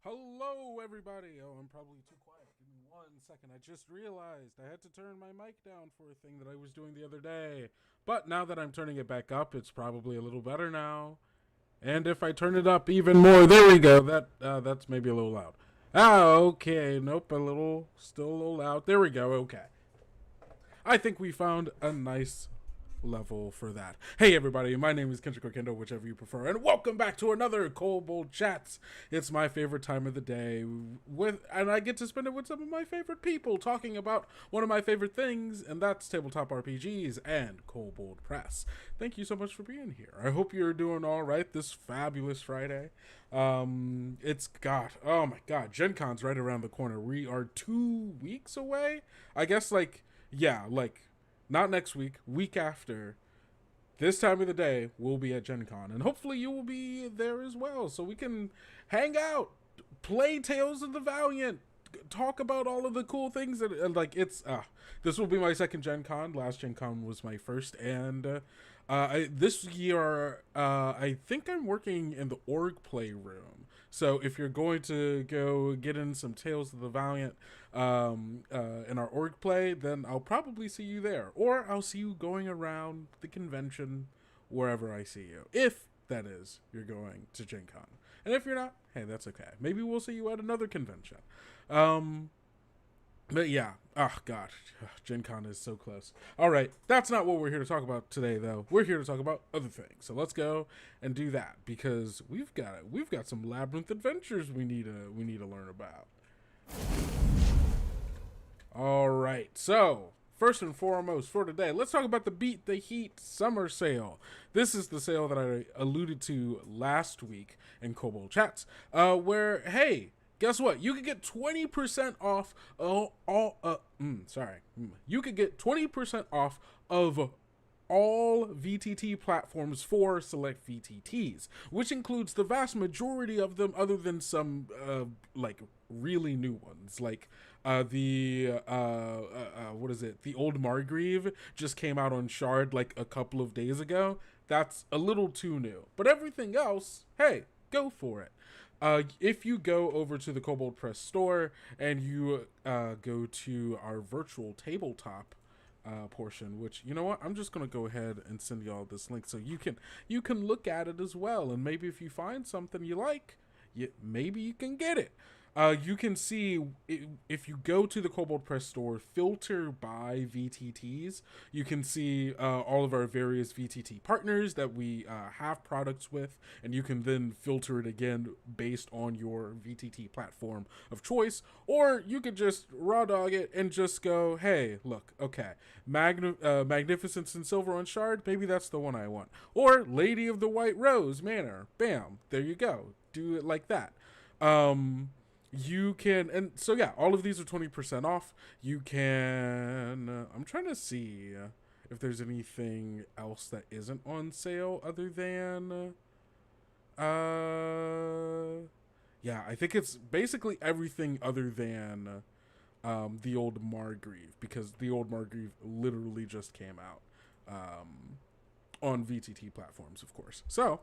Hello, everybody. Oh, I'm probably too quiet. Give me 1 second. I just realized I had to turn my mic down for a thing that I was doing the other day. But now that I'm turning it back up, it's probably a little better now. And if I turn it up even more, there we go. That's maybe a little loud. Okay. Nope, still a little loud. There we go. Okay. I think we found a nice level for that. Hey everybody, my name is Kendo, whichever you prefer, and welcome back to another Kobold Chats. It's my favorite time of the day, and I get to spend it with some of my favorite people talking about one of my favorite things, and that's tabletop RPGs and Kobold Press. Thank you so much for being here. I hope you're doing all right this fabulous Friday. Oh my god, Gen Con's right around the corner. We are 2 weeks away. I guess not next week, week after. This time of the day, we'll be at Gen Con. And hopefully you will be there as well. So we can hang out, play Tales of the Valiant, talk about all of the cool things that, this will be my second Gen Con. Last Gen Con was my first. And this year, I think I'm working in the org play room. So if you're going to go get in some Tales of the Valiant in our org play, then I'll probably see you there. Or I'll see you going around the convention wherever I see you. If, that is, you're going to Gen Con. And if you're not, hey, that's okay. Maybe we'll see you at another convention. But yeah, oh god, Gen Con is so close. All right, that's not what we're here to talk about today, though. We're here to talk about other things. So let's go and do that because we've got some Labyrinth Adventures we need to learn about. All right, so first and foremost for today, let's talk about the Beat the Heat Summer Sale. This is the sale that I alluded to last week in Kobold Chats, where hey. Guess what? You could get 20% off You could get 20% off of all VTT platforms for select VTTs, which includes the vast majority of them other than some really new ones. Like the Old Margrave just came out on Shard like a couple of days ago. That's a little too new. But everything else, hey, go for it. If you go over to the Kobold Press store and you go to our virtual tabletop portion, which, you know what, I'm just gonna go ahead and send y'all this link so you can look at it as well, and maybe if you find something you like, maybe you can get it. You can see if you go to the Kobold Press store, filter by VTTs, you can see all of our various VTT partners that we have products with, and you can then filter it again based on your VTT platform of choice, or you could just raw dog it and just go, hey, look, okay, Magnificence in Silver on Shard, maybe that's the one I want. Or Lady of the White Rose Manor, bam, there you go. Do it like that. You can, and so yeah, all of these are 20% off. You can, I'm trying to see if there's anything else that isn't on sale other than, yeah, I think it's basically everything other than the Old Margrave, because the Old Margrave literally just came out on VTT platforms, of course. So,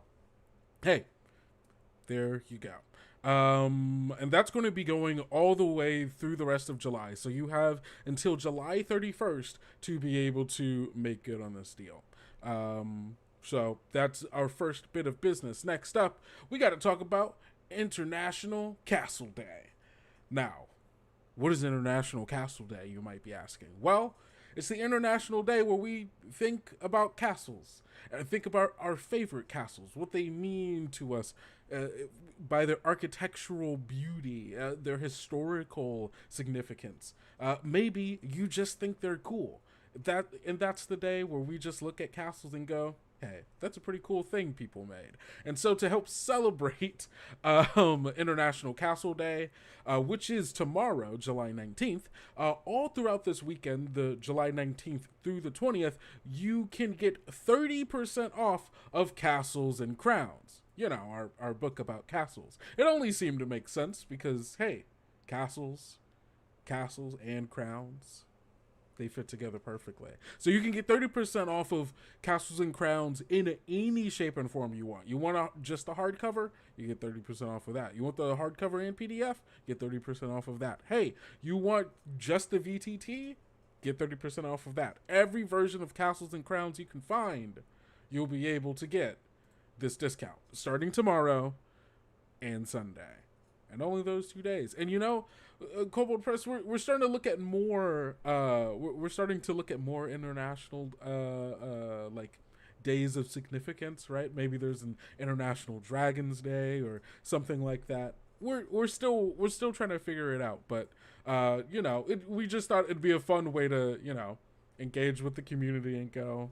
hey, there you go. And that's going to be going all the way through the rest of July. So you have until July 31st to be able to make good on this deal. So that's our first bit of business. Next up, we got to talk about International Castle Day. Now, what is International Castle Day, you might be asking? Well, it's the international day where we think about castles and think about our favorite castles, what they mean to us by their architectural beauty, their historical significance. Maybe you just think they're cool. That's the day where we just look at castles and go, hey, that's a pretty cool thing people made. And so to help celebrate International Castle Day, which is tomorrow, July 19th, all throughout this weekend, the July 19th through the 20th, you can get 30% off of Castles and Crowns. You know, our book about castles. It only seemed to make sense because, hey, castles and crowns. They fit together perfectly. So you can get 30% off of Castles and Crowns in any shape and form you want. You want just a hardcover? You get 30% off of that. You want the hardcover and PDF? Get 30% off of that. Hey, you want just the VTT? Get 30% off of that. Every version of Castles and Crowns you can find, you'll be able to get this discount starting tomorrow and Sunday. And only those 2 days. And you know, Kobold Press, we're starting to look at more. We're starting to look at more international, like days of significance, right? Maybe there's an International Dragons Day or something like that. We're still trying to figure it out. But you know, we just thought it'd be a fun way to, you know, engage with the community and go,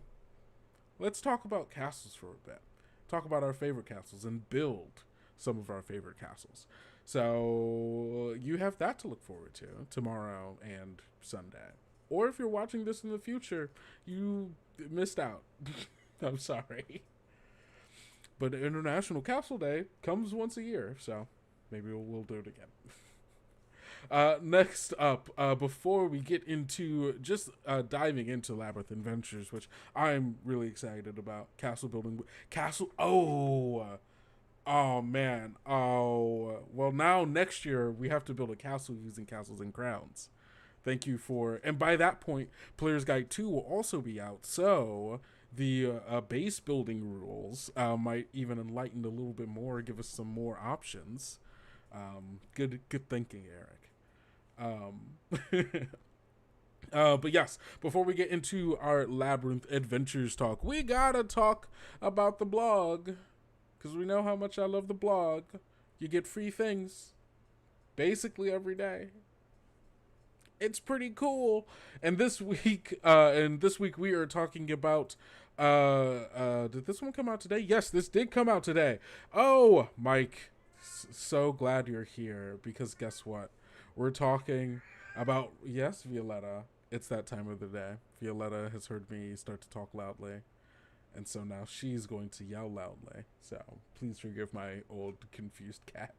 let's talk about castles for a bit. Talk about our favorite castles and build some of our favorite castles. So you have that to look forward to tomorrow and Sunday. Or if you're watching this in the future, you missed out. I'm sorry. But International Castle Day comes once a year, so maybe we'll do it again. Next up, before we get into just diving into Labyrinth Adventures, which I'm really excited about, castle building. Oh man. Oh, well, now next year we have to build a castle using Castles and Crowns. Thank you for, and by that point, Player's Guide 2 will also be out. So the base building rules might even enlighten a little bit more, give us some more options. Good thinking, Eric. But yes, before we get into our Labyrinth Adventures talk, we gotta talk about the blog. Because we know how much I love the blog. You get free things basically every day. It's pretty cool. And this week we are talking about did this one come out today? Yes, this did come out today. Oh, Mike, so glad you're here, because guess what? We're talking about, yes, Violetta. It's that time of the day. Violetta has heard me start to talk loudly. And so now she's going to yell loudly. So please forgive my old confused cat.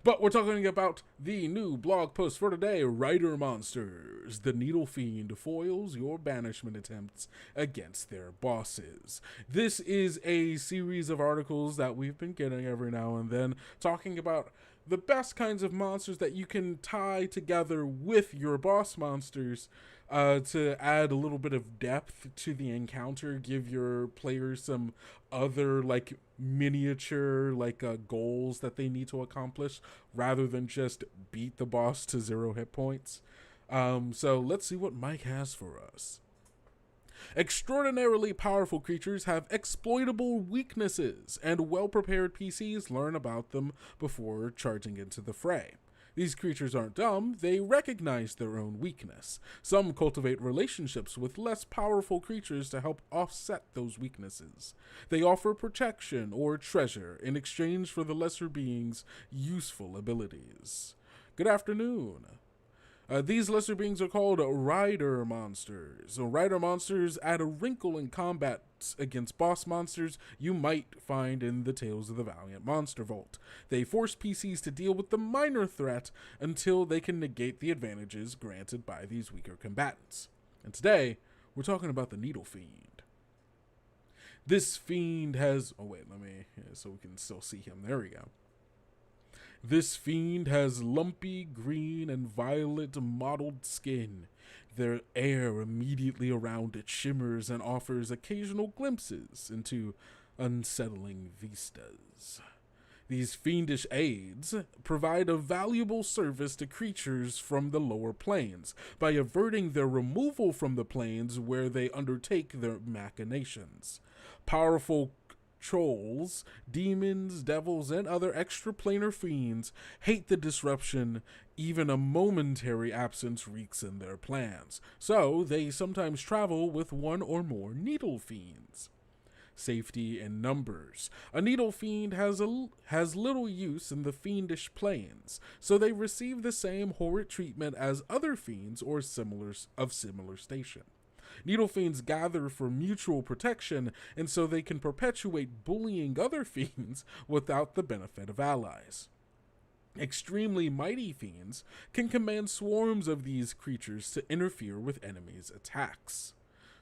But we're talking about the new blog post for today, Rider Monsters. The Needlefiend foils your banishment attempts against their bosses. This is a series of articles that we've been getting every now and then, talking about the best kinds of monsters that you can tie together with your boss monsters to add a little bit of depth to the encounter, give your players some other like miniature like goals that they need to accomplish, rather than just beat the boss to 0 hit points. So let's see what Mike has for us. Extraordinarily powerful creatures have exploitable weaknesses, and well-prepared PCs learn about them before charging into the fray. These creatures aren't dumb, they recognize their own weakness. Some cultivate relationships with less powerful creatures to help offset those weaknesses. They offer protection or treasure in exchange for the lesser being's useful abilities. Good afternoon. These lesser beings are called Rider Monsters. Rider Monsters add a wrinkle in combat against boss monsters you might find in the Tales of the Valiant Monster Vault. They force PCs to deal with the minor threat until they can negate the advantages granted by these weaker combatants. And today, we're talking about the Needlefiend. This fiend has... Oh wait, so we can still see him. There we go. This fiend has lumpy green and violet mottled skin. Their air immediately around it shimmers and offers occasional glimpses into unsettling vistas. These fiendish aids provide a valuable service to creatures from the lower planes by averting their removal from the planes where they undertake their machinations. Powerful trolls, demons, devils, and other extraplanar fiends hate the disruption even a momentary absence wreaks in their plans, so they sometimes travel with one or more needle fiends. Safety in numbers. A needle fiend has little use in the fiendish planes, so they receive the same horrid treatment as other fiends or similar station. Needle fiends gather for mutual protection, and so they can perpetuate bullying other fiends without the benefit of allies. Extremely mighty fiends can command swarms of these creatures to interfere with enemies' attacks.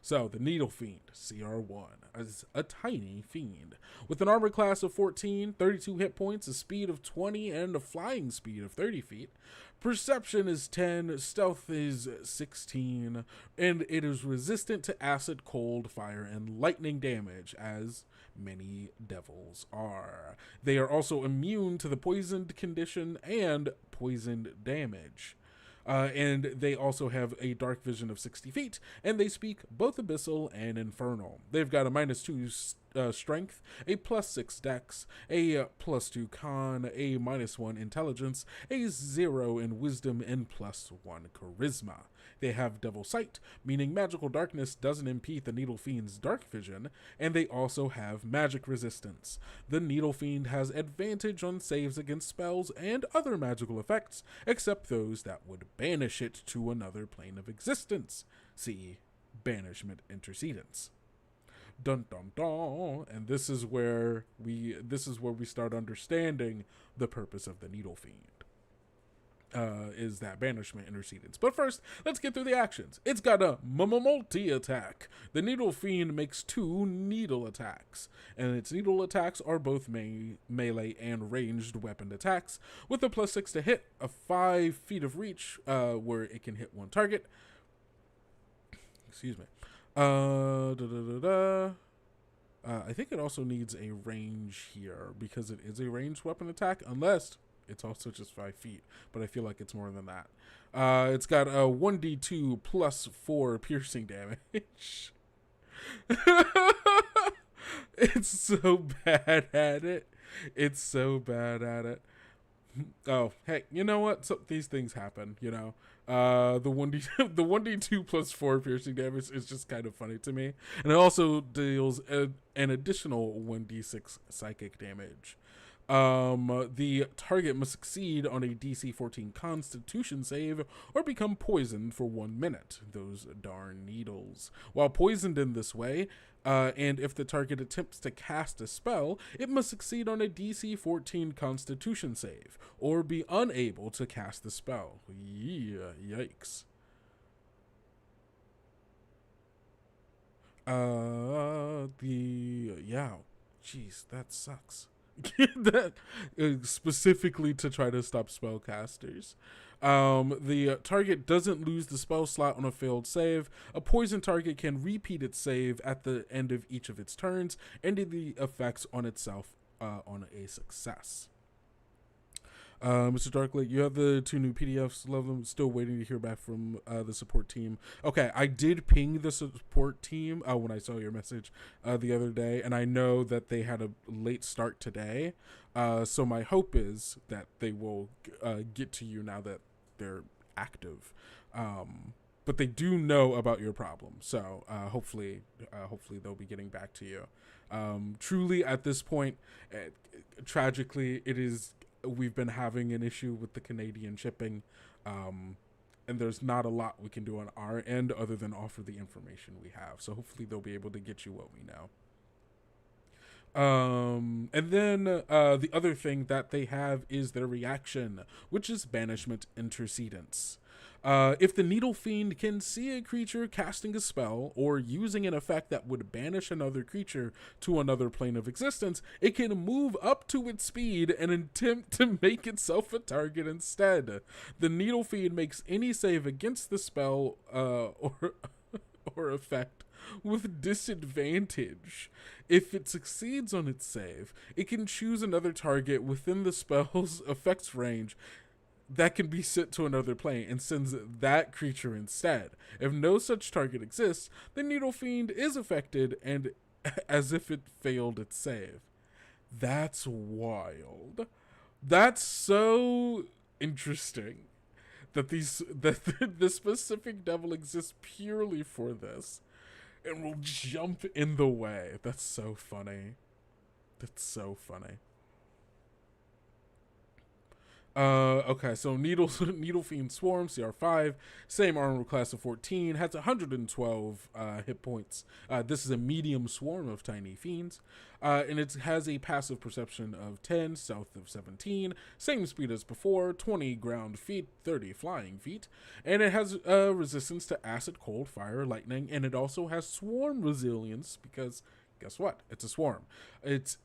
So, the Needle Fiend, CR1, is a tiny fiend. With an armor class of 14, 32 hit points, a speed of 20, and a flying speed of 30 feet. Perception is 10, stealth is 16, and it is resistant to acid, cold, fire, and lightning damage, as many devils are. They are also immune to the poisoned condition and poisoned damage. And they also have a dark vision of 60 feet, and they speak both Abyssal and Infernal. They've got a -2 strength, a +6 dex, a +2 con, a -1 intelligence, a 0 in wisdom, and +1 charisma. They have Devil Sight, meaning magical darkness doesn't impede the Needle Fiend's dark vision, and they also have magic resistance. The Needle Fiend has advantage on saves against spells and other magical effects, except those that would banish it to another plane of existence. See Banishment Intercedence. Dun dun dun. And this is where we start understanding the purpose of the Needle Fiend. Is that Banishment Intercedence. But first, let's get through the actions. It's got a multi-attack. The Needle Fiend makes 2 needle attacks, and its needle attacks are both melee and ranged weapon attacks, with a +6 to hit, a 5 feet of reach, where it can hit one target. Excuse me. I think it also needs a range here, because it is a ranged weapon attack, unless it's also just 5 feet, but I feel like it's more than that. It's got a 1d2 +4 piercing damage. It's so bad at it. It's so bad at it. Oh, hey, you know what? So, these things happen, you know. The 1d2 +4 piercing damage is just kind of funny to me. And it also deals an additional 1d6 psychic damage. The target must succeed on a DC 14 Constitution save or become poisoned for 1 minute. Those darn needles. While poisoned in this way, and if the target attempts to cast a spell, it must succeed on a DC 14 Constitution save or be unable to cast the spell. Yeah, yikes. Jeez, that sucks. That specifically to try to stop spellcasters. The target doesn't lose the spell slot on a failed save. A poison target can repeat its save at the end of each of its turns, ending the effects on itself on a success. Mr. Darklake, you have the 2 new PDFs. Love them. Still waiting to hear back from the support team. Okay, I did ping the support team when I saw your message the other day, and I know that they had a late start today. So my hope is that they will get to you now that they're active. But they do know about your problem, so hopefully they'll be getting back to you. Truly, at this point, tragically, we've been having an issue with the Canadian shipping, and there's not a lot we can do on our end other than offer the information we have. So hopefully they'll be able to get you what we know. And then the other thing that they have is their reaction, which is Banishment Intercedence. If the Needle Fiend can see a creature casting a spell or using an effect that would banish another creature to another plane of existence, it can move up to its speed and attempt to make itself a target instead. The Needle Fiend makes any save against the spell or effect with disadvantage. If it succeeds on its save, it can choose another target within the spell's effects range that can be sent to another plane and sends that creature instead. If no such target exists, the Needle Fiend is affected and as if it failed its save. That's wild. That's so interesting that the specific devil exists purely for this and will jump in the way. That's so funny. That's so funny. Okay, so Needlefiend Swarm, CR5, same armor class of 14, has 112 hit points. This is a medium swarm of tiny fiends, and it has a passive perception of 10, stealth of 17, same speed as before, 20 ground feet, 30 flying feet, and it has resistance to acid, cold, fire, lightning, and it also has swarm resilience because guess what? It's a swarm. It's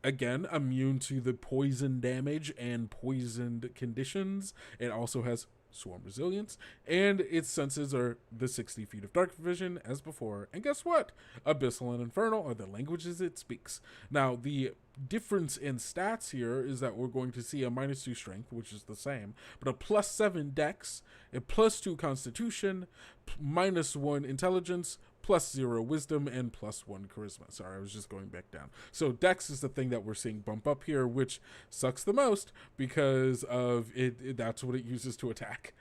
again immune to the poison damage and poisoned conditions. It also has swarm resilience, and its senses are the 60 feet of dark vision as before. And guess what? Abyssal and Infernal are the languages it speaks. Now, the difference in stats here is that we're going to see a -2 strength, which is the same, but a +7 dex, a +2 constitution, -1 intelligence, +0 wisdom, and +1 charisma. Sorry, I was just going back down. So dex is the thing that we're seeing bump up here, which sucks the most because of it that's what it uses to attack.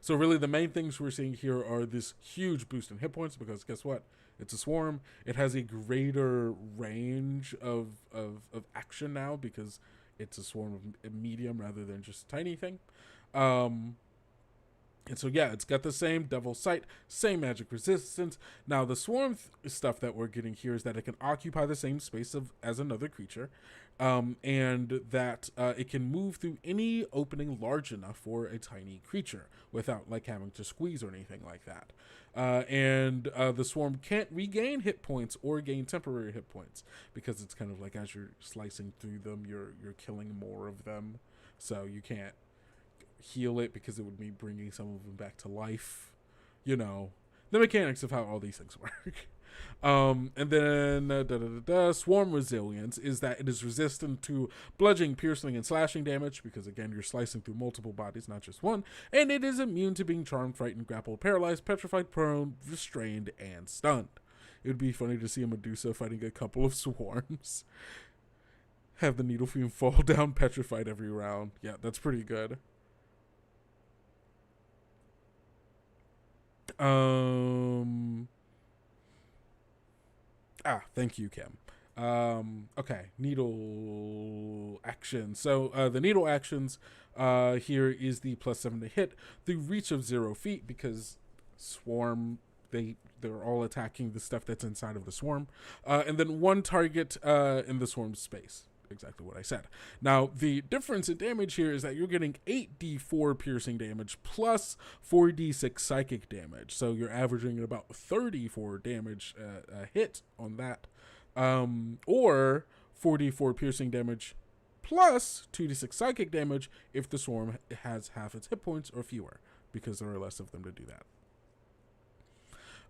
So really the main things we're seeing here are this huge boost in hit points because guess what? It's a swarm. It has a greater range of action now because it's a swarm of medium rather than just a tiny thing. And so, yeah, it's got the same Devil Sight, same magic resistance. Now, the swarm stuff that we're getting here is that it can occupy the same space as another creature, and that it can move through any opening large enough for a tiny creature without, like, having to squeeze or anything like that. And the swarm can't regain hit points or gain temporary hit points because it's kind of like as you're slicing through them, you're killing more of them, so you can't heal it because it would mean bringing some of them back to life. You know, the mechanics of how all these things work. And then swarm resilience is that it is resistant to bludgeoning, piercing, and slashing damage because again you're slicing through multiple bodies, not just one, and it is immune to being charmed, frightened, grappled, paralyzed, petrified, prone, restrained, and stunned. It would be funny to see a Medusa fighting a couple of swarms. Have the Needlefiend fall down petrified every round. Yeah, that's pretty good. Thank you, Kim. Okay, needle action. So the needle actions here is the +7 to hit, the reach of 0 feet because swarm, they're all attacking the stuff that's inside of the swarm, and then 1 target in the swarm space. Exactly what I said. Now, the difference in damage here is that you're getting 8d4 piercing damage plus 4d6 psychic damage. So you're averaging about 34 damage a hit on that. Or 4d4 piercing damage plus 2d6 psychic damage if the swarm has half its hit points or fewer, because there are less of them to do that.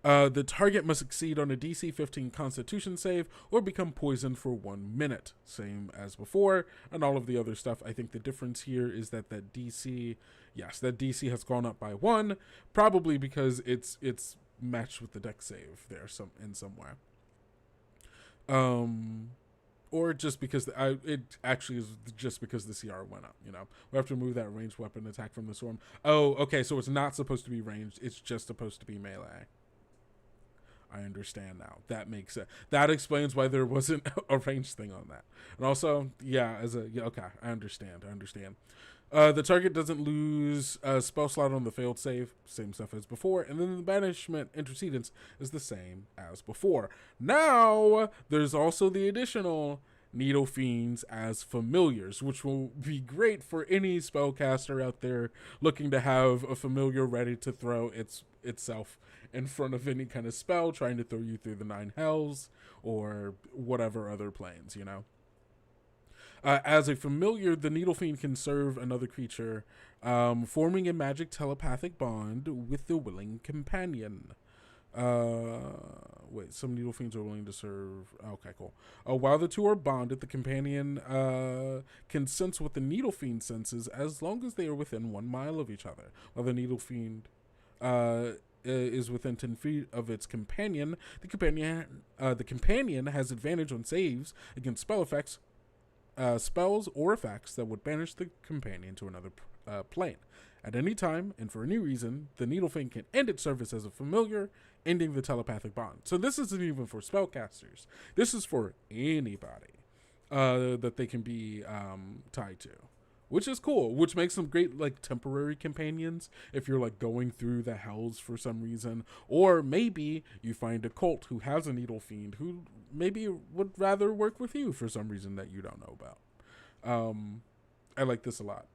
The target must succeed on a DC 15 Constitution save or become poisoned for 1 minute, same as before, and all of the other stuff. I think the difference here is that DC, yes, that DC has gone up by 1, probably because it's matched with the dex save there in some way. Or just because it actually is just because the CR went up, you know. We have to remove that ranged weapon attack from the swarm. Oh, okay, so it's not supposed to be ranged, it's just supposed to be melee. I understand now. That makes sense. That explains why there wasn't a ranged thing on that. And also, yeah, okay, I understand. The target doesn't lose a spell slot on the failed save, same stuff as before, and then the banishment intercedence is the same as before. Now, there's also the additional Needle Fiends as familiars, which will be great for any spellcaster out there looking to have a familiar ready to throw itself in front of any kind of spell, trying to throw you through the 9 hells or whatever other planes, you know. As a familiar, the Needle Fiend can serve another creature, forming a magic telepathic bond with the willing companion. Some Needle Fiends are willing to serve. Okay, cool. While the two are bonded, the companion can sense what the Needle Fiend senses as long as they are within 1 mile of each other. While the Needle Fiend is within 10 feet of its companion, the companion has advantage on saves against spell effects, spells, or effects that would banish the companion to another plane. At any time, and for any reason, the Needle Fiend can end its service as a familiar, ending the telepathic bond. So this isn't even for spellcasters. This is for anybody. that they can be tied to, which is cool, which makes them great like temporary companions if you're like going through the hells for some reason, or maybe you find a cult who has a needle fiend who maybe would rather work with you for some reason that you don't know about. I like this a lot.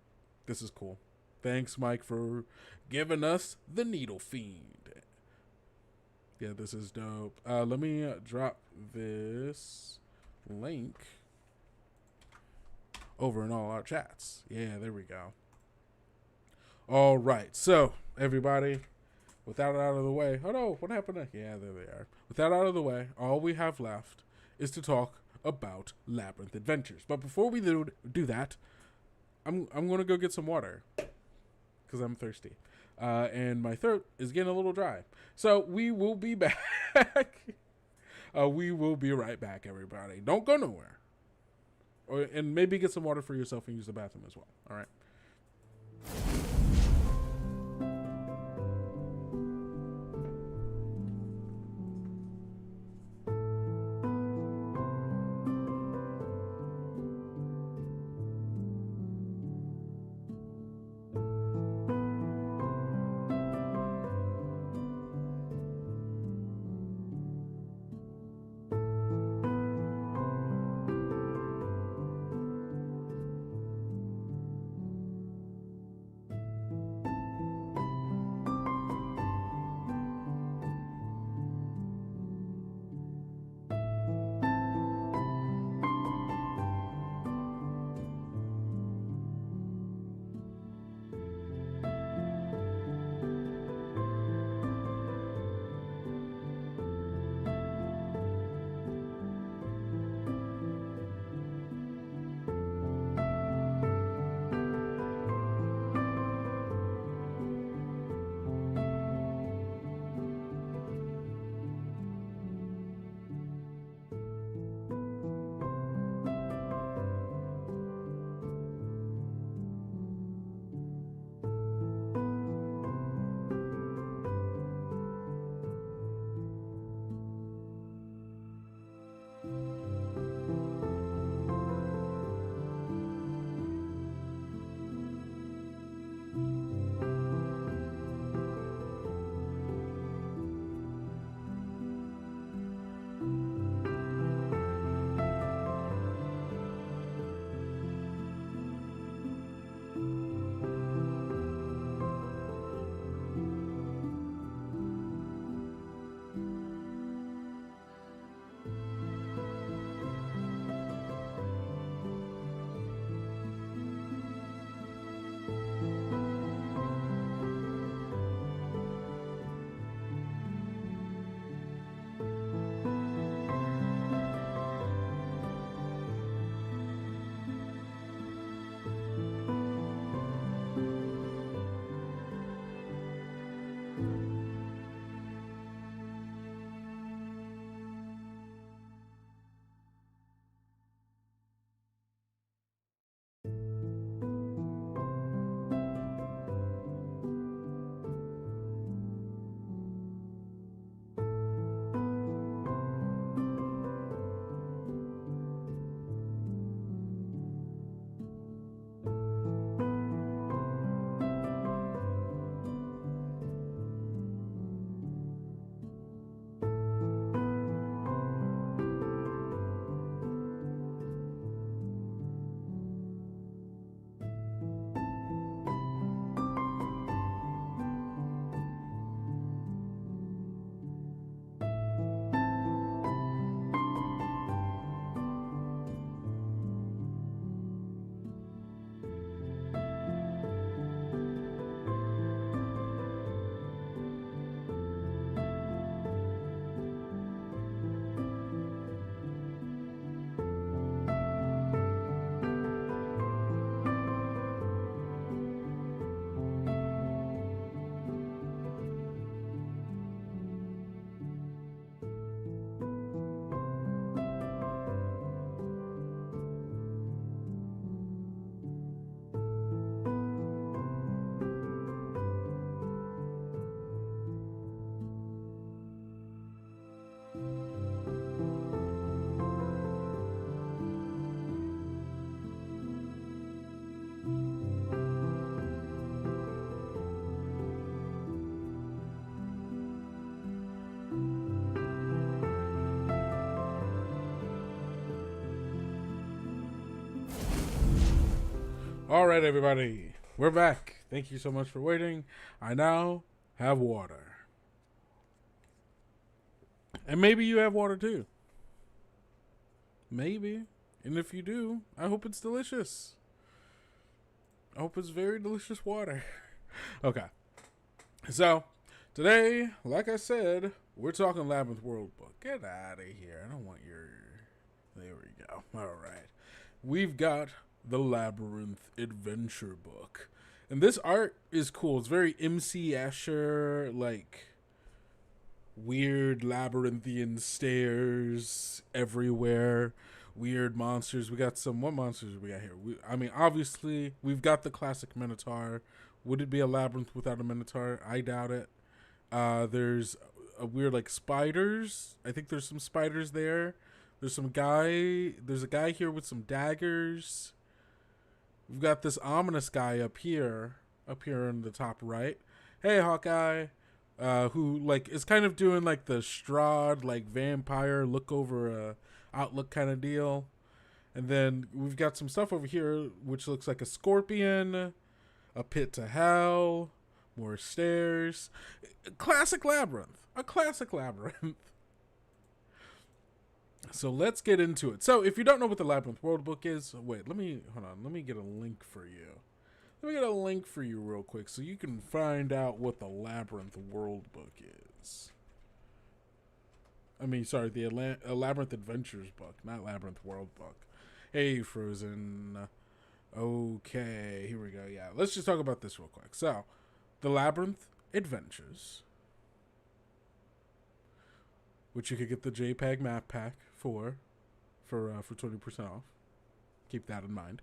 This is cool. Thanks, Mike, for giving us the needle fiend. Yeah, this is dope. Let me drop this link over in all our chats. Yeah, there we go. All right, so everybody, with that out of the way. Oh no, what happened? Yeah, there they are. With that out of the way, all we have left is to talk about Labyrinth Adventures. But before we do that, I'm gonna go get some water because I'm thirsty, and my throat is getting a little dry. So we will be back. We will be right back, everybody. Don't go nowhere. And maybe get some water for yourself and use the bathroom as well. All right. All right, everybody, we're back. Thank you so much for waiting. I now have water. And maybe you have water too. Maybe. And if you do, I hope it's delicious. I hope it's very delicious water. Okay. So, today, like I said, we're talking Labyrinth Worldbook. Get out of here. I don't want your... There we go. All right. We've got the Labyrinth Adventure book. And this art is cool. It's very MC Escher, like weird labyrinthian stairs everywhere. Weird monsters. We got some... What monsters do we got here? I mean, obviously, we've got the classic Minotaur. Would it be a labyrinth without a Minotaur? I doubt it. There's a weird, like, spiders. I think there's some spiders there. There's a guy here with some daggers. We've got this ominous guy up here in the top right. Hey, Hawkeye. Who, like, is kind of doing, like, the Strahd, like, vampire look over outlook kind of deal. And then we've got some stuff over here, which looks like a scorpion, a pit to hell, more stairs. Classic labyrinth. A classic labyrinth. So let's get into it. So if you don't know what the Labyrinth Worldbook is, wait, hold on. Let me get a link for you. Let me get a link for you real quick so you can find out what the Labyrinth Worldbook is. I mean, sorry, the Labyrinth Adventures book, not Labyrinth Worldbook. Hey, Frozen. Okay, here we go. Yeah, let's just talk about this real quick. So, the Labyrinth Adventures, which you could get the JPEG map pack for 20% off. Keep that in mind.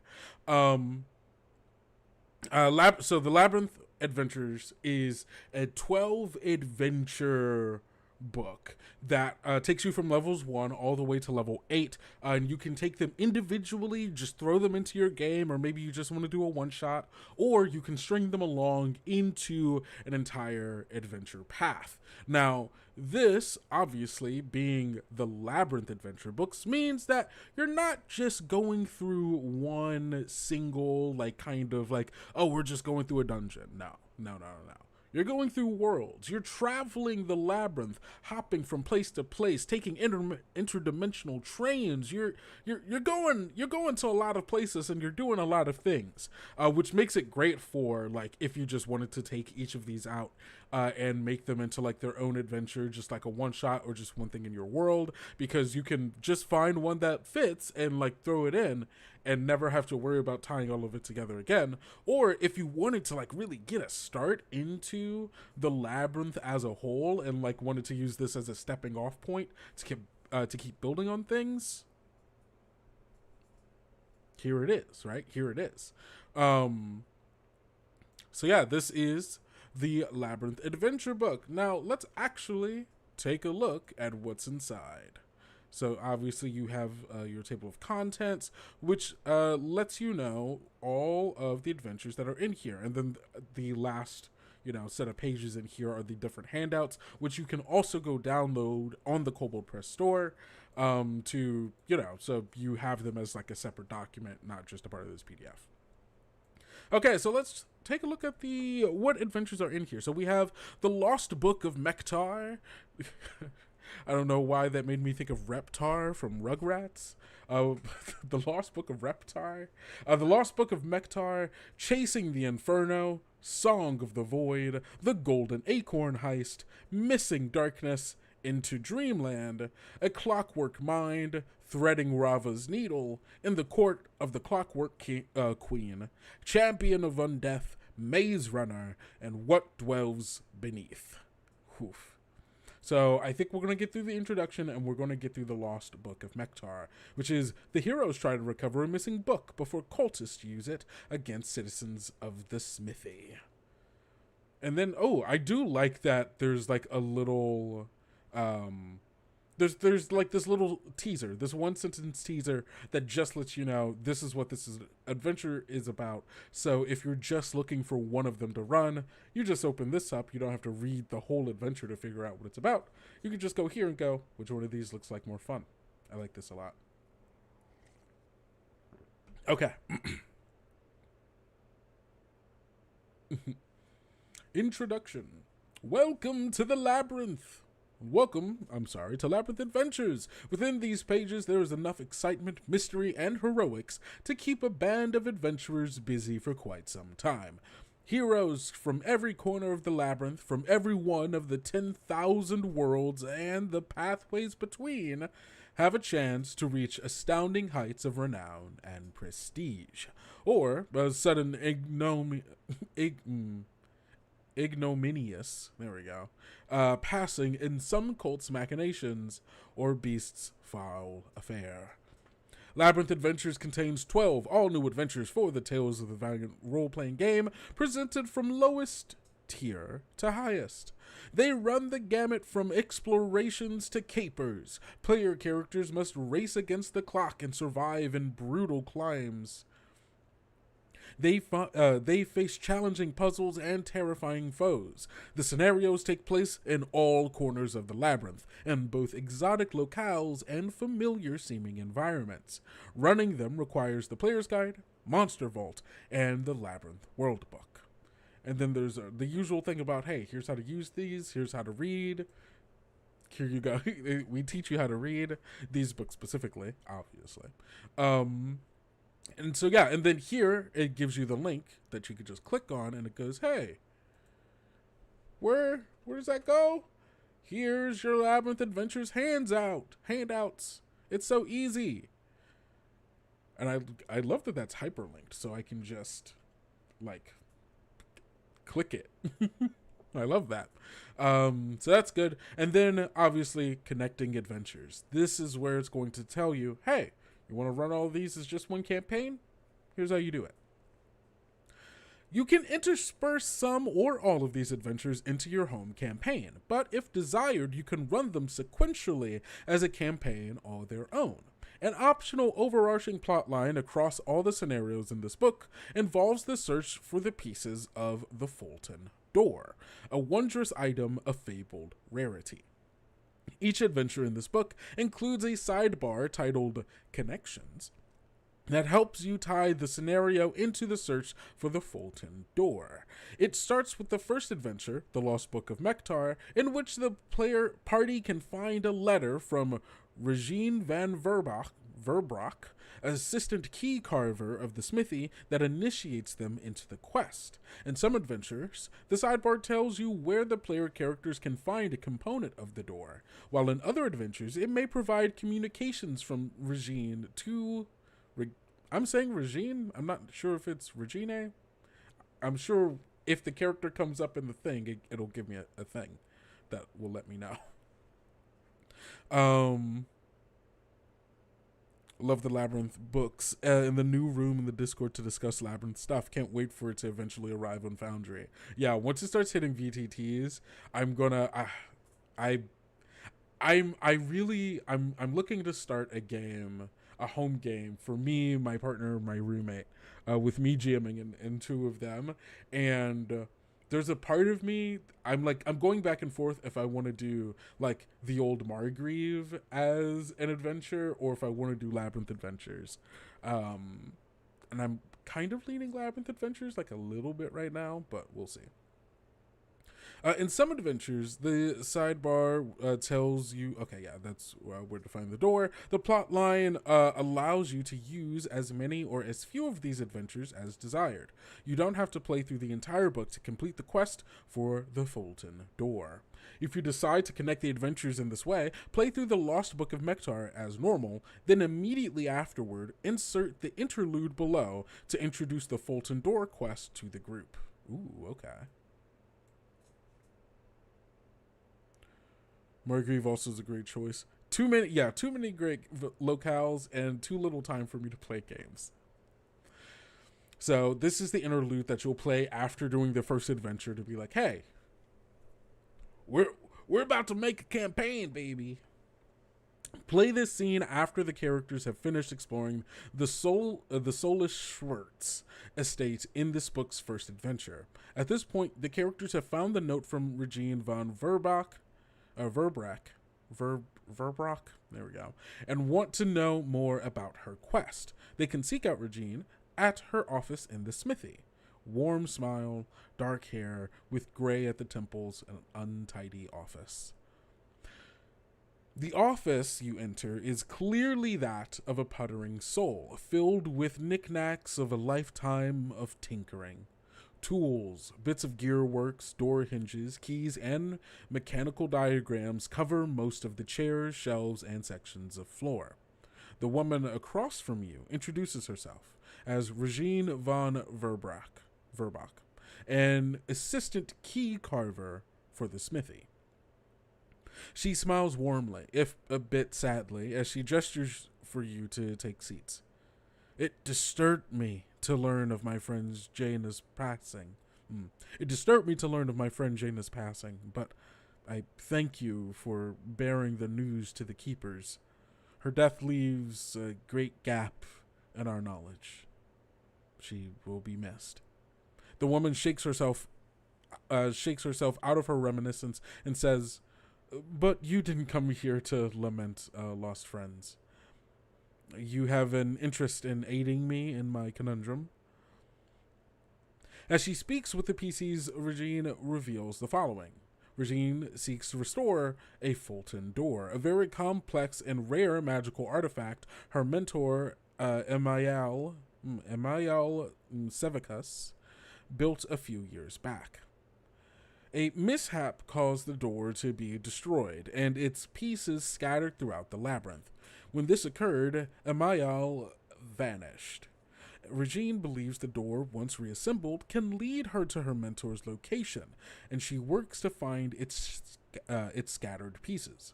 So the Labyrinth Adventures is a 12 adventure book that takes you from levels 1 all the way to level 8, and you can take them individually, just throw them into your game, or maybe you just want to do a one-shot, or you can string them along into an entire adventure path. Now, this, obviously, being the Labyrinth Adventure books, means that you're not just going through one single, like, kind of like, oh, we're just going through a dungeon. No. You're going through worlds. You're traveling the labyrinth, hopping from place to place, taking interdimensional trains. You're going to a lot of places, and you're doing a lot of things, which makes it great for, like, if you just wanted to take each of these out and make them into, like, their own adventure, just like a one shot or just one thing in your world, because you can just find one that fits and, like, throw it in and never have to worry about tying all of it together again. Or if you wanted to, like, really get a start into the labyrinth as a whole and, like, wanted to use this as a stepping off point to keep building on things, here it is, right? Here it is. So yeah, this is the Labyrinth Adventure book. Now, let's actually take a look at what's inside. So obviously you have your table of contents, which lets you know all of the adventures that are in here. And then the last, set of pages in here are the different handouts, which you can also go download on the Kobold Press store to, so you have them as like a separate document, not just a part of this PDF. Okay, so let's take a look at what adventures are in here. So we have the Lost Book of Mektar. I don't know why that made me think of Reptar from Rugrats. The Lost Book of Reptar. The Lost Book of Mektar, Chasing the Inferno, Song of the Void, The Golden Acorn Heist, Missing Darkness, Into Dreamland, A Clockwork Mind, Threading Rava's Needle, In the Court of the Clockwork Queen, Champion of Undeath, Maze Runner, and What Dwells Beneath. Oof. So I think we're going to get through the introduction, and we're going to get through the Lost Book of Mektar, which is the heroes try to recover a missing book before cultists use it against citizens of the smithy. And then, I do like that there's like a little, there's like this little teaser, this one sentence teaser that just lets you know this is what this adventure is about. So if you're just looking for one of them to run, you just open this up. You don't have to read the whole adventure to figure out what it's about. You can just go here and go, which one of these looks like more fun? I like this a lot. Okay. Introduction. Welcome to the Labyrinth. To Labyrinth Adventures. Within these pages, there is enough excitement, mystery, and heroics to keep a band of adventurers busy for quite some time. Heroes from every corner of the labyrinth, from every one of the 10,000 worlds and the pathways between, have a chance to reach astounding heights of renown and prestige, or a sudden ignominious, passing in some cult's machinations or beast's foul affair. Labyrinth Adventures contains 12 all-new adventures for the Tales of the Valiant role-playing game, presented from lowest tier to highest. They run the gamut from explorations to capers. Player characters must race against the clock and survive in brutal climbs. They face challenging puzzles and terrifying foes. The scenarios take place in all corners of the labyrinth, in both exotic locales and familiar-seeming environments. Running them requires the Player's Guide, Monster Vault, and the Labyrinth WORLDBOOK. And then there's the usual thing about, hey, here's how to use these, here's how to read. Here you go. We teach you how to read these books specifically, obviously. And so, yeah, and then here, it gives you the link that you could just click on, and it goes, hey, where does that go? Here's your Labyrinth Adventures handouts. It's so easy. And I love that that's hyperlinked, so I can just, click it. I love that. So that's good. And then, obviously, connecting adventures. This is where it's going to tell you, hey, you want to run all of these as just one campaign? Here's how you do it. You can intersperse some or all of these adventures into your home campaign, but if desired, you can run them sequentially as a campaign all their own. An optional overarching plotline across all the scenarios in this book involves the search for the pieces of the Fulton Door, a wondrous item of fabled rarity. Each adventure in this book includes a sidebar titled Connections that helps you tie the scenario into the search for the Fulton Door. It starts with the first adventure, The Lost Book of Mektar, in which the player party can find a letter from Regine van Verbrock, assistant key carver of the smithy, that initiates them into the quest. In some adventures, the sidebar tells you where the player characters can find a component of the door, while in other adventures, it may provide communications from Regine to... I'm saying Regine? I'm not sure if it's Regine. I'm sure if the character comes up in the thing, it'll give me a thing that will let me know. Love the Labyrinth books in the new room in the Discord to discuss Labyrinth stuff. Can't wait for it to eventually arrive on Foundry. Yeah, once it starts hitting VTTs, I'm looking to start a home game for me, my partner, my roommate, with me GMing and two of them. And there's a part of me, I'm going back and forth if I want to do the old Margrave as an adventure or if I want to do Labyrinth Adventures. And I'm kind of leaning Labyrinth Adventures a little bit right now, but we'll see. In some adventures, the sidebar tells you, that's where to find the door. The plot line allows you to use as many or as few of these adventures as desired. You don't have to play through the entire book to complete the quest for the Fulton Door. If you decide to connect the adventures in this way, play through the Lost Book of Mektar as normal, then immediately afterward, insert the interlude below to introduce the Fulton Door quest to the group. Ooh, okay. Margrave also is a great choice. Too many great locales and too little time for me to play games. So this is the interlude that you'll play after doing the first adventure to be like, hey, we're about to make a campaign, baby. Play this scene after the characters have finished exploring the Soulless Schwartz estate in this book's first adventure. At this point, the characters have found the note from Regine van Verbrock, there we go, and want to know more about her quest. They can seek out Regine at her office in the smithy. Warm smile, dark hair, with gray at the temples, and an untidy office. The office you enter is clearly that of a puttering soul, filled with knickknacks of a lifetime of tinkering. Tools, bits of gearworks, door hinges, keys, and mechanical diagrams cover most of the chairs, shelves, and sections of floor. The woman across from you introduces herself as Regine von Verbach, an assistant key carver for the smithy. She smiles warmly, if a bit sadly, as she gestures for you to take seats. It disturbed me to learn of my friend Jaina's passing. But I thank you for bearing the news to the keepers. Her death leaves a great gap in our knowledge. She will be missed. The woman shakes herself out of her reminiscence and says, "But you didn't come here to lament lost friends. You have an interest in aiding me in my conundrum." As she speaks with the PCs, Regine reveals the following. Regine seeks to restore a Fulton door, a very complex and rare magical artifact her mentor, Email Sevicus, built a few years back. A mishap caused the door to be destroyed, and its pieces scattered throughout the labyrinth. When this occurred, Email vanished. Regine believes the door, once reassembled, can lead her to her mentor's location, and she works to find its scattered pieces.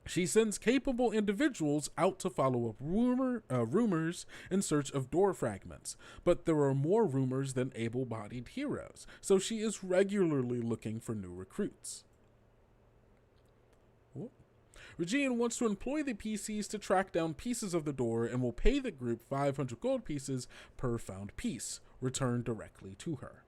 She sends capable individuals out to follow up rumors in search of door fragments, but there are more rumors than able-bodied heroes, so she is regularly looking for new recruits. Regine wants to employ the PCs to track down pieces of the door and will pay the group 500 gold pieces per found piece, returned directly to her.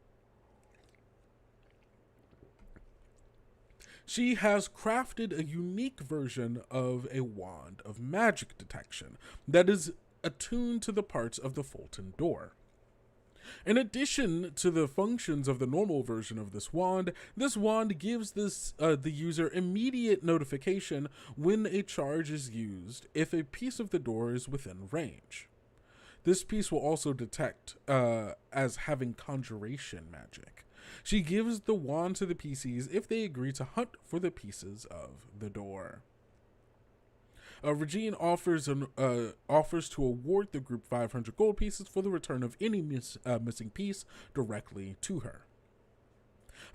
She has crafted a unique version of a wand of magic detection that is attuned to the parts of the Fulton door. In addition to the functions of the normal version of this wand gives the user immediate notification when a charge is used if a piece of the door is within range. This piece will also detect as having conjuration magic. She gives the wand to the PCs if they agree to hunt for the pieces of the door. Regine offers to award the group 500 gold pieces for the return of any missing piece directly to her.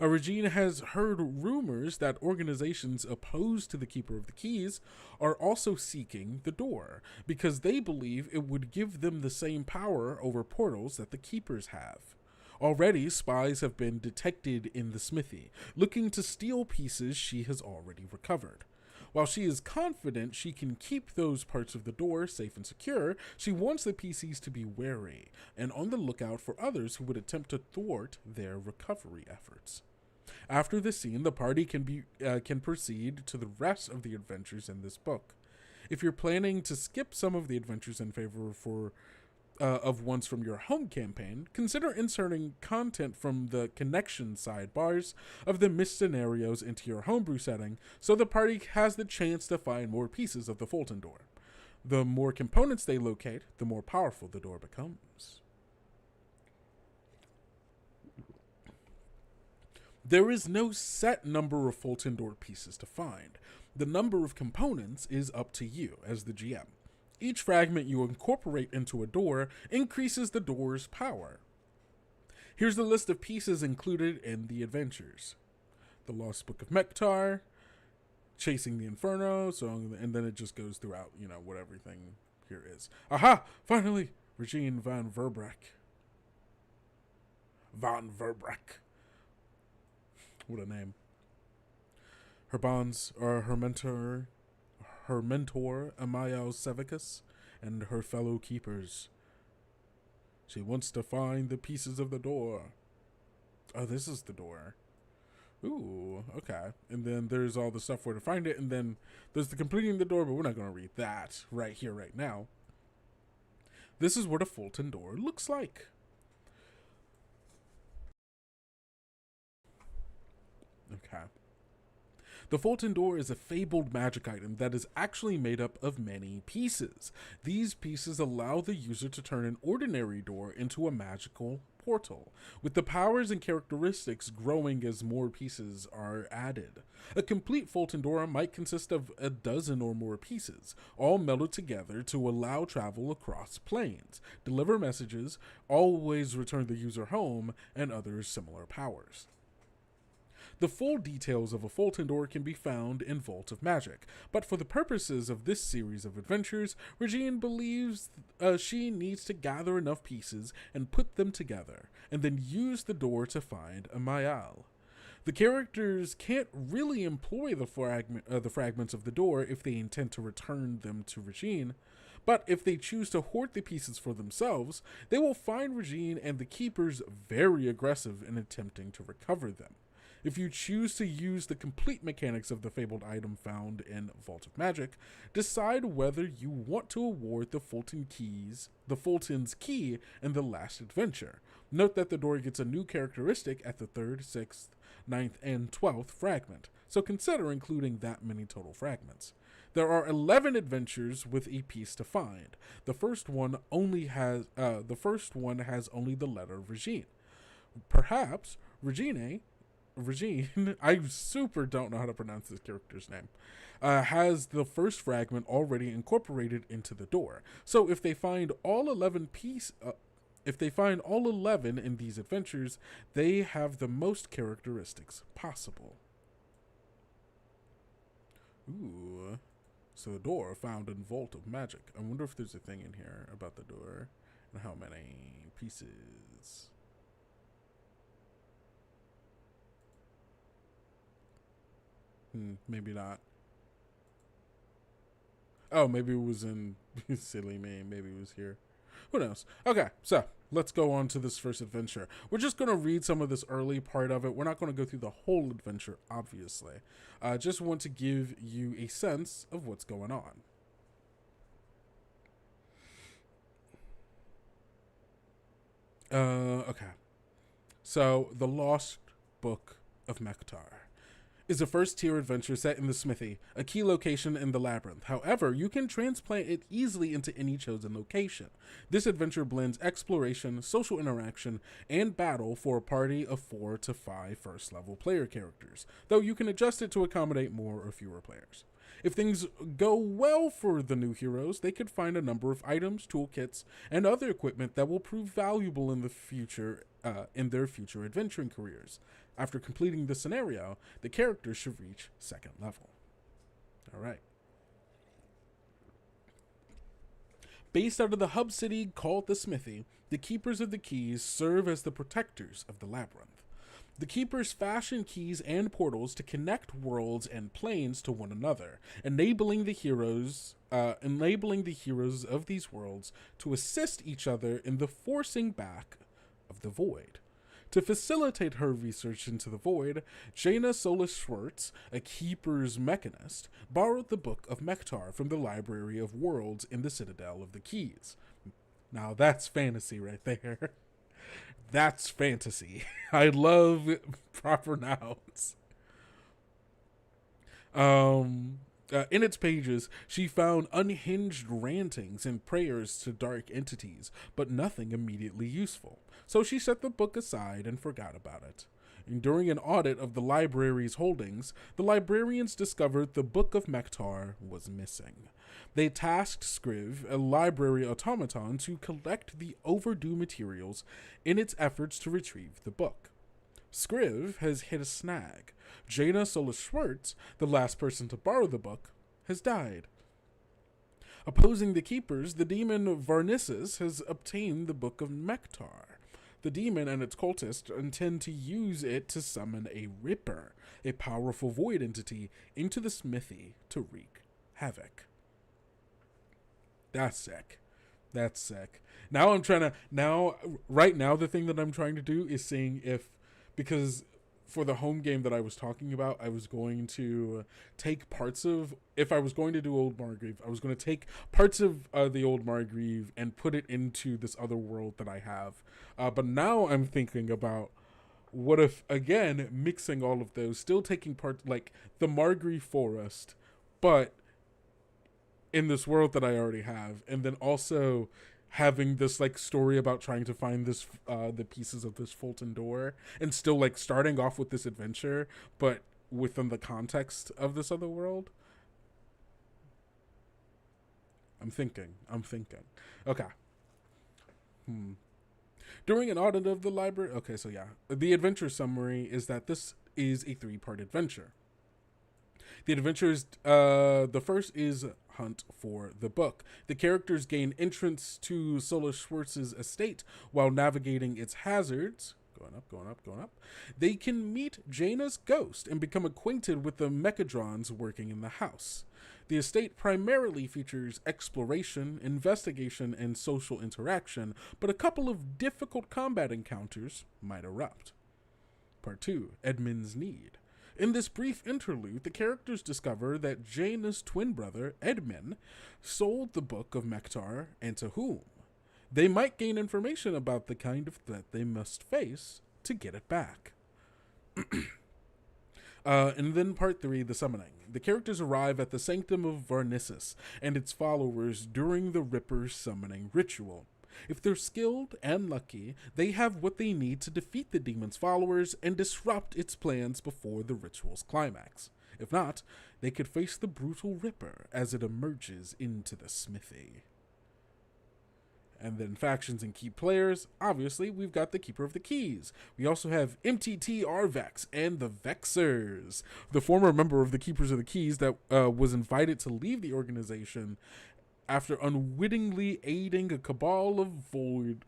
Regine has heard rumors that organizations opposed to the Keeper of the Keys are also seeking the door because they believe it would give them the same power over portals that the Keepers have. Already, spies have been detected in the smithy, looking to steal pieces she has already recovered. While she is confident she can keep those parts of the door safe and secure, she wants the PCs to be wary and on the lookout for others who would attempt to thwart their recovery efforts. After the scene, the party can proceed to the rest of the adventures in this book. If you're planning to skip some of the adventures in favor of ones from your home campaign, consider inserting content from the connection sidebars of the missed scenarios into your homebrew setting so the party has the chance to find more pieces of the Fulton door. The more components they locate, the more powerful the door becomes. There is no set number of Fulton door pieces to find. The number of components is up to you as the GM. Each fragment you incorporate into a door increases the door's power. Here's the list of pieces included in the adventures. The Lost Book of Mektar, Chasing the Inferno, and then it just goes throughout, what everything here is. Aha! Finally! Regine von Verbach. Von Verbach. What a name. Her bonds are her mentor, Email Sevicus, and her fellow keepers. She wants to find the pieces of the door. Oh, this is the door. Ooh, okay. And then there's all the stuff where to find it, and then there's the completing the door, but we're not going to read that right here, right now. This is what a Fulton door looks like. The Fulton Door is a fabled magic item that is actually made up of many pieces. These pieces allow the user to turn an ordinary door into a magical portal, with the powers and characteristics growing as more pieces are added. A complete Fulton Door might consist of a dozen or more pieces, all melded together to allow travel across planes, deliver messages, always return the user home, and other similar powers. The full details of a Fulton Door can be found in Vault of Magic, but for the purposes of this series of adventures, Regine believes she needs to gather enough pieces and put them together, and then use the door to find a Mayal. The characters can't really employ the fragments of the door if they intend to return them to Regine, but if they choose to hoard the pieces for themselves, they will find Regine and the Keepers very aggressive in attempting to recover them. If you choose to use the complete mechanics of the fabled item found in Vault of Magic, decide whether you want to award the Fulton's key in the last adventure. Note that the door gets a new characteristic at the 3rd, 6th, 9th, and 12th fragment, so consider including that many total fragments. There are 11 adventures with a piece to find. The first one has only the letter Regine. Perhaps Regine, I super don't know how to pronounce this character's name, has the first fragment already incorporated into the door. So if they find all 11 in these adventures, they have the most characteristics possible. Ooh. So the door found in Vault of Magic. I wonder if there's a thing in here about the door and how many pieces. Maybe not. Oh, maybe it was in silly me. Maybe it was here. Who knows? Okay, so let's go on to this first adventure. We're just going to read some of this early part of it. We're not going to go through the whole adventure, obviously. Just want to give you a sense of what's going on. Okay. So, The Lost Book of Mektar is a first-tier adventure set in the Smithy, a key location in the Labyrinth. However, you can transplant it easily into any chosen location. This adventure blends exploration, social interaction, and battle for a party of 4 to 5 first-level player characters, though you can adjust it to accommodate more or fewer players. If things go well for the new heroes, they could find a number of items, toolkits, and other equipment that will prove valuable in the future, in their future adventuring careers. After completing the scenario, the characters should reach 2nd level. All right. Based out of the hub city called the Smithy, the Keepers of the Keys serve as the protectors of the Labyrinth. The Keepers fashion keys and portals to connect worlds and planes to one another, enabling the heroes of these worlds to assist each other in the forcing back of the void. To facilitate her research into the void, Jaina Solis-Schwartz, a Keeper's mechanist, borrowed the Book of Mektar from the Library of Worlds in the Citadel of the Keys. Now that's fantasy right there. That's fantasy. I love proper nouns. In its pages, she found unhinged rantings and prayers to dark entities, but nothing immediately useful. So she set the book aside and forgot about it. And during an audit of the library's holdings, the librarians discovered the Book of Mektar was missing. They tasked Scriv, a library automaton, to collect the overdue materials in its efforts to retrieve the book. Scriv has hit a snag. Jaina Solis-Schwartz, the last person to borrow the book, has died. Opposing the Keepers, the demon Varnissus has obtained the Book of Mektar. The demon and its cultists intend to use it to summon a Ripper, a powerful void entity, into the Smithy to wreak havoc. That's sick. That's sick. Right now, the thing that I'm trying to do is seeing because for the home game that I was talking about, I was going to take if I was going to do Old Margrave, I was going to take parts of the Old Margrave and put it into this other world that I have. But now I'm thinking about what if, again, mixing all of those, still taking part, like the Margree Forest, but in this world that I already have, and then also having this like story about trying to find this the pieces of this Fulton door, and still like starting off with this adventure, but within the context of this other world. I'm thinking. Okay. During an audit of the library, okay, so yeah, the adventure summary is that this is a 3-part adventure. The adventures, the first is Hunt for the Book. The characters gain entrance to Solus Schwartz's estate while navigating its hazards. Going up. They can meet Jaina's ghost and become acquainted with the mechadrons working in the house. The estate primarily features exploration, investigation, and social interaction, but a couple of difficult combat encounters might erupt. Part 2, Edmund's Need. In this brief interlude, the characters discover that Jaina's twin brother, Edmund, sold the Book of Mektar, and to whom. They might gain information about the kind of threat they must face to get it back. And then part 3, the summoning. The characters arrive at the Sanctum of Varnissus and its followers during the Ripper's summoning ritual. If they're skilled and lucky, they have what they need to defeat the demon's followers and disrupt its plans before the ritual's climax. If not, they could face the brutal Ripper as it emerges into the smithy. And then factions and key players. Obviously, we've got the Keeper of the Keys. We also have MTT Arvex and the Vexers, the former member of the Keepers of the Keys that was invited to leave the organization after unwittingly aiding a cabal of void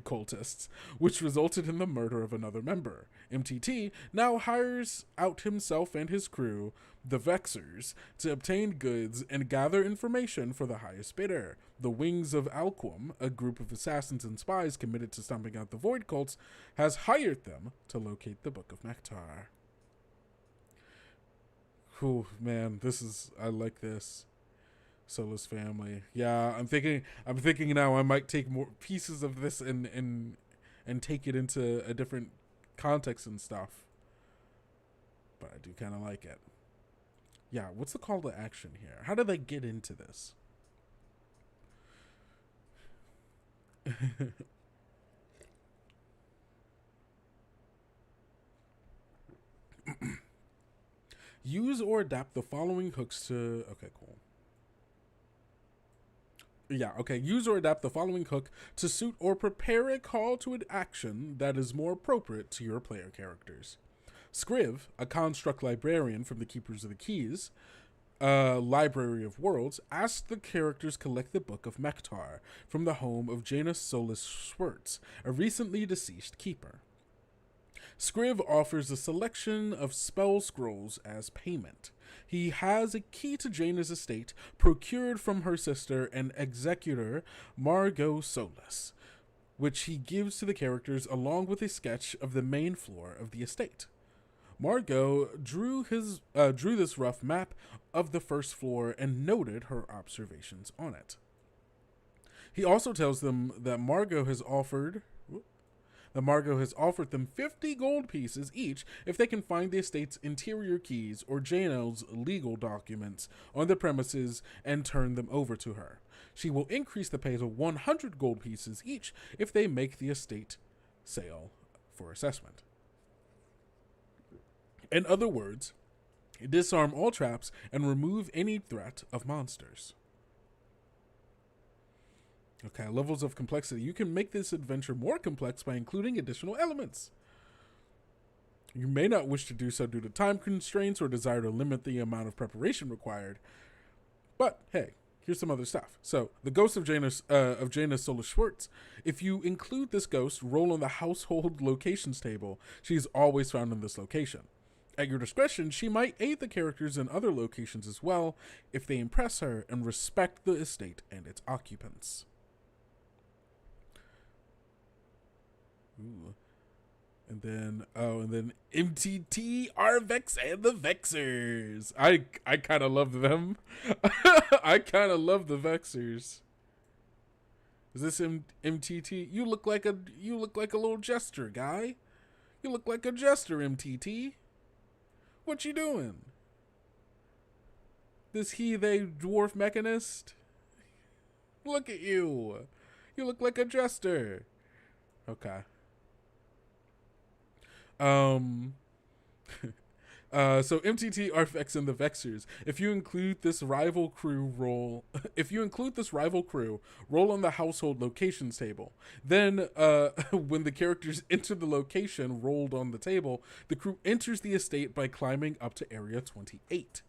cultists, which resulted in the murder of another member. MTT now hires out himself and his crew, the Vexers, to obtain goods and gather information for the highest bidder. The Wings of Alquim, a group of assassins and spies committed to stomping out the void cults, has hired them to locate the Book of Mektar. Whew, man, I like this. Solus family. Yeah, I'm thinking now I might take more pieces of this and take it into a different context and stuff. But I do kind of like it. Yeah, what's the call to action here? How do they get into this? Use or adapt the following hooks to... Okay, cool. Yeah, okay. Use or adapt the following hook to suit or prepare a call to an action that is more appropriate to your player characters. Scriv, a construct librarian from the Keepers of the Keys, Library of Worlds, asks the characters collect the Book of Mektar from the home of Janus Solus Schwartz, a recently deceased keeper. Scriv offers a selection of spell scrolls as payment. He has a key to Jaina's estate procured from her sister and executor Margot Solus, which he gives to the characters along with a sketch of the main floor of the estate. Margot drew this rough map of the first floor and noted her observations on it. He also tells them that Margot has offered them 50 gold pieces each if they can find the estate's interior keys or Jaina's legal documents on the premises and turn them over to her. She will increase the pay to 100 gold pieces each if they make the estate sale for assessment. In other words, disarm all traps and remove any threat of monsters. Okay, levels of complexity. You can make this adventure more complex by including additional elements. You may not wish to do so due to time constraints or desire to limit the amount of preparation required. But, hey, here's some other stuff. So, the ghost of Janus Solus Schwartz. If you include this ghost, roll on the household locations table. She's always found in this location. At your discretion, she might aid the characters in other locations as well if they impress her and respect the estate and its occupants. Ooh. And then MTT Arvex and the Vexers. I kind of love them. I kind of love the Vexers. Is this MTT? You look like a little jester guy. You look like a jester, MTT. What you doing? This they dwarf mechanist? Look at you. You look like a jester. Okay. So MTT Arfx and the Vexers. If you include this rival crew, roll on the household locations table. Then, when the characters enter the location rolled on the table, the crew enters the estate by climbing up to area 28.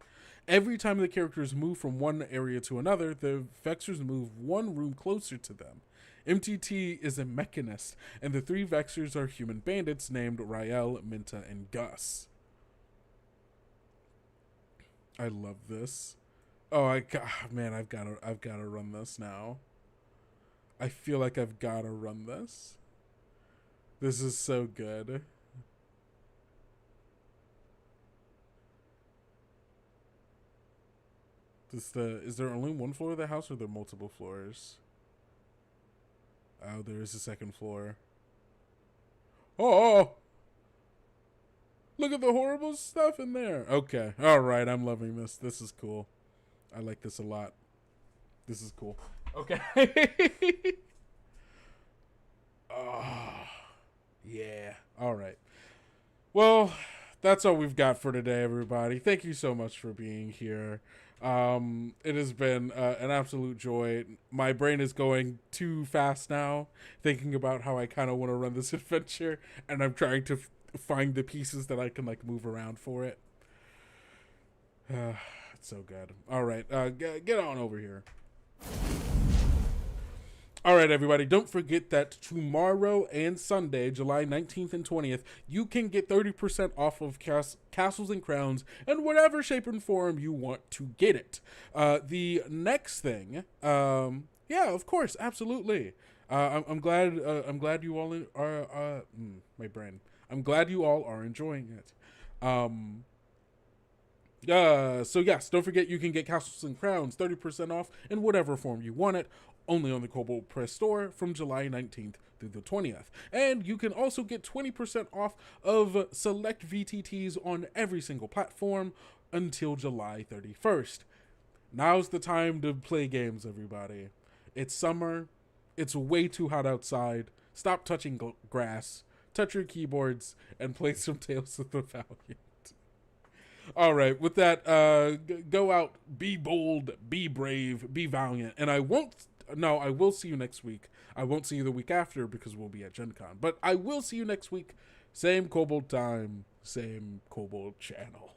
Every time the characters move from one area to another, the Vexers move one room closer to them. MTT is a mechanist, and the 3 Vexers are human bandits named Rael, Minta, and Gus. I love this. Oh, I've got to run this now. I feel like I've got to run this. This is so good. Is there only one floor of the house, or are there multiple floors? Oh, there is a second floor. Oh! Look at the horrible stuff in there. Okay. All right. I'm loving this. This is cool. I like this a lot. This is cool. Okay. Oh, yeah. All right. Well, that's all we've got for today, everybody. Thank you so much for being here. It has been an absolute joy. My brain is going too fast now, thinking about how I kind of want to run this adventure, and I'm trying to find the pieces that I can like move around for it. It's so good. All right, get on over here. All right, everybody, don't forget that tomorrow and Sunday, July 19th and 20th, you can get 30% off of Castles and Crowns in whatever shape and form you want to get it. The next thing, yeah, of course, absolutely. I'm glad you all are, my brain. I'm glad you all are enjoying it. So yes, don't forget you can get Castles and Crowns 30% off in whatever form you want it, only on the Kobold Press store from July 19th through the 20th. And you can also get 20% off of select VTTs on every single platform until July 31st. Now's the time to play games, everybody. It's summer. It's way too hot outside. Stop touching grass. Touch your keyboards and play some Tales of the Valiant. All right, with that, go out, be bold, be brave, be valiant. And I will see you next week. I won't see you the week after because we'll be at Gen Con. But I will see you next week. Same Kobold time, same Kobold channel.